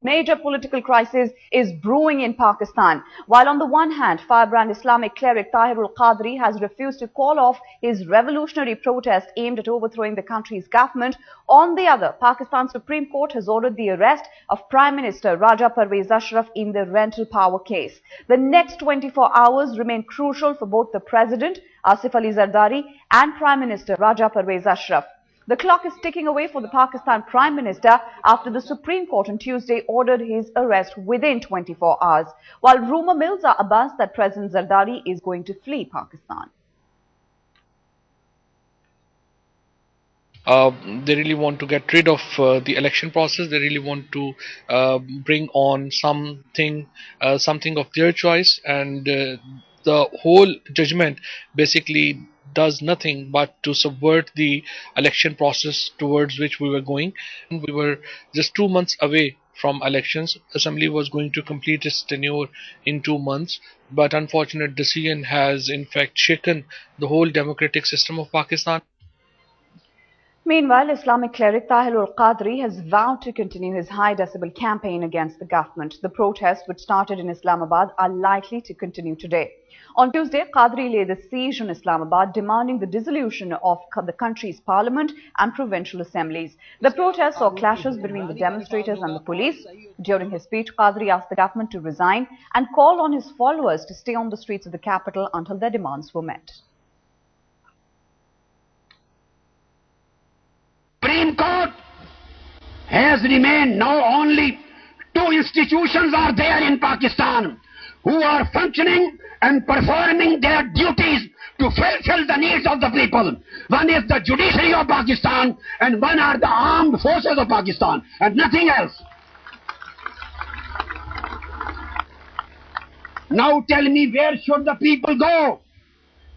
Major political crisis is brewing in Pakistan. While on the one hand, firebrand Islamic cleric Tahir-ul-Qadri has refused to call off his revolutionary protest aimed at overthrowing the country's government, on the other, Pakistan's Supreme Court has ordered the arrest of Prime Minister Raja Parvez Ashraf in the rental power case. The next 24 hours remain crucial for both the President, Asif Ali Zardari, and Prime Minister Raja Parvez Ashraf. The clock is ticking away for the Pakistan Prime Minister after the Supreme Court on Tuesday ordered his arrest within 24 hours, while rumour mills are abuzz that President Zardari is going to flee Pakistan. They really want to get rid of the election process. They really want to bring on something of their choice, and the whole judgment basically does nothing but to subvert the election process towards which we were going. We were just 2 months away from elections. Assembly was going to complete its tenure in 2 months, but unfortunate decision has in fact shaken the whole democratic system of Pakistan. Meanwhile, Islamic cleric Tahir-ul-Qadri has vowed to continue his high-decibel campaign against the government. The protests, which started in Islamabad, are likely to continue today. On Tuesday, Qadri laid the siege on Islamabad, demanding the dissolution of the country's parliament and provincial assemblies. The protests saw clashes between the demonstrators and the police. During his speech, Qadri asked the government to resign and called on his followers to stay on the streets of the capital until their demands were met. Supreme Court has remained. Now only two institutions are there in Pakistan who are functioning and performing their duties to fulfill the needs of the people. One is the judiciary of Pakistan and one are the armed forces of Pakistan, and nothing else. Now tell me, where should the people go?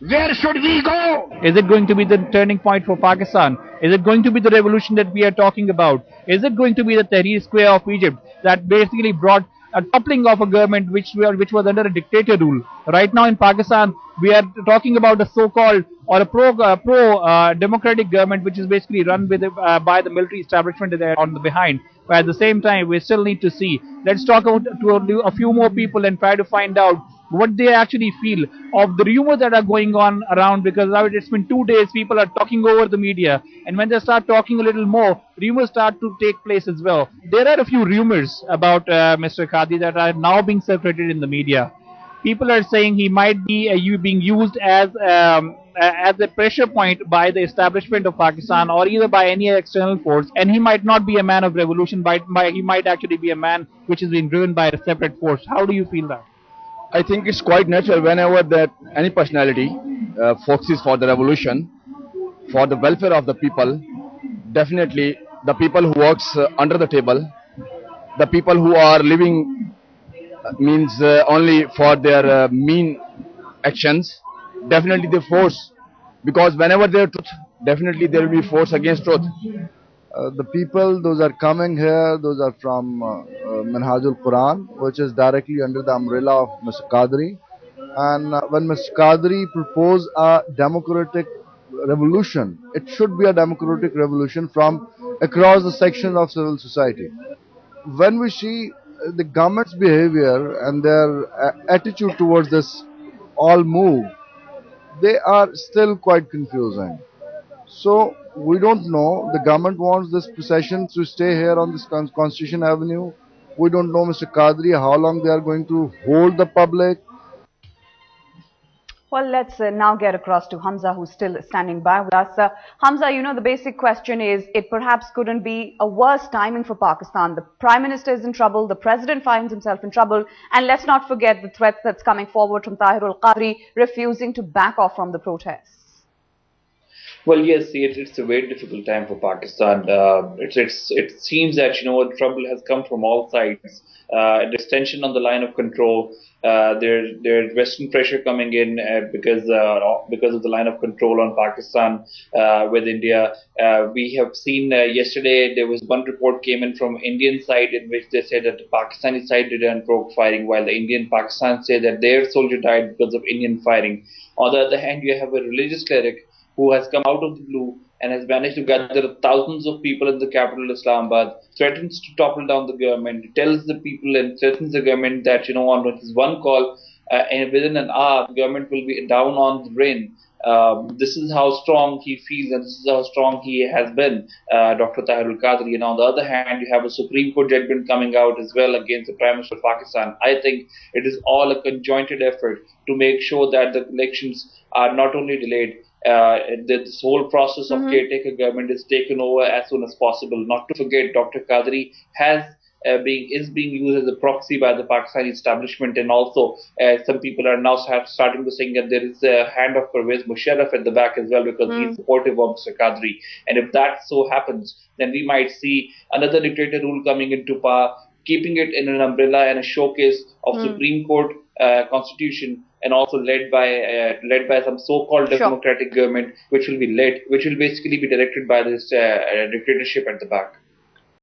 Where should we go? Is it going to be the turning point for Pakistan? Is it going to be the revolution that we are talking about? Is it going to be the Tahrir Square of Egypt that basically brought a toppling of a government which was under a dictator rule? Right now in Pakistan, we are talking about a so-called or a pro-democratic government which is basically run by the military establishment there on the behind. But at the same time, we still need to see. Let's talk to a few more people and try to find out what they actually feel of the rumors that are going on around, because now it's been 2 days, people are talking over the media, and when they start talking a little more, rumors start to take place as well. There are a few rumors about Mr. Qadri that are now being circulated in the media. People are saying he might be being used as a pressure point by the establishment of Pakistan or either by any external force, and he might not be a man of revolution, but he might actually be a man which is being driven by a separate force. How do you feel that? I think it's quite natural whenever that any personality focuses for the revolution, for the welfare of the people. Definitely the people who works under the table, the people who are living means only for their mean actions, definitely they force, because whenever there is truth, definitely there will be force against truth. The people, those are coming here, those are from Manhajul Quran, which is directly under the umbrella of Mr. Qadri. And when Mr. Qadri proposed a democratic revolution, it should be a democratic revolution from across the sections of civil society. When we see the government's behavior and their attitude towards this all move, they are still quite confusing. So we don't know. The government wants this procession to stay here on this Constitution Avenue. We don't know, Mr. Qadri, how long they are going to hold the public. Well, let's now get across to Hamza, who's still standing by with us. Hamza, you know, the basic question is, it perhaps couldn't be a worse timing for Pakistan. The Prime Minister is in trouble, the President finds himself in trouble, and let's not forget the threat that's coming forward from Tahir-ul-Qadri refusing to back off from the protests. Well, yes, it's a very difficult time for Pakistan. It seems that, you know, trouble has come from all sides. There's tension on the line of control. There's Western pressure coming in because of the line of control on Pakistan with India. We have seen yesterday there was one report came in from Indian side in which they said that the Pakistani side didn't provoke firing, while the Indian Pakistan said that their soldier died because of Indian firing. On the other hand, you have a religious cleric who has come out of the blue and has managed to gather thousands of people in the capital Islamabad, threatens to topple down the government, tells the people and threatens the government that, on his one call, and within an hour, the government will be down on the drain. This is how strong he feels, and this is how strong he has been, Dr. Tahir-ul-Qadri. And on the other hand, you have a Supreme Court judgment coming out as well against the Prime Minister of Pakistan. I think it is all a conjointed effort to make sure that the elections are not only delayed, this whole process of caretaker government is taken over as soon as possible. Not to forget, Dr. Qadri is being used as a proxy by the Pakistani establishment, and also some people are now starting to think that there is a hand of Pervez Musharraf at the back as well, because he's supportive of Mr. Qadri. And if that so happens, then we might see another dictator rule coming into power, keeping it in an umbrella and a showcase of Supreme Court constitution, and also led by some so-called democratic government, which will basically be directed by this dictatorship at the back.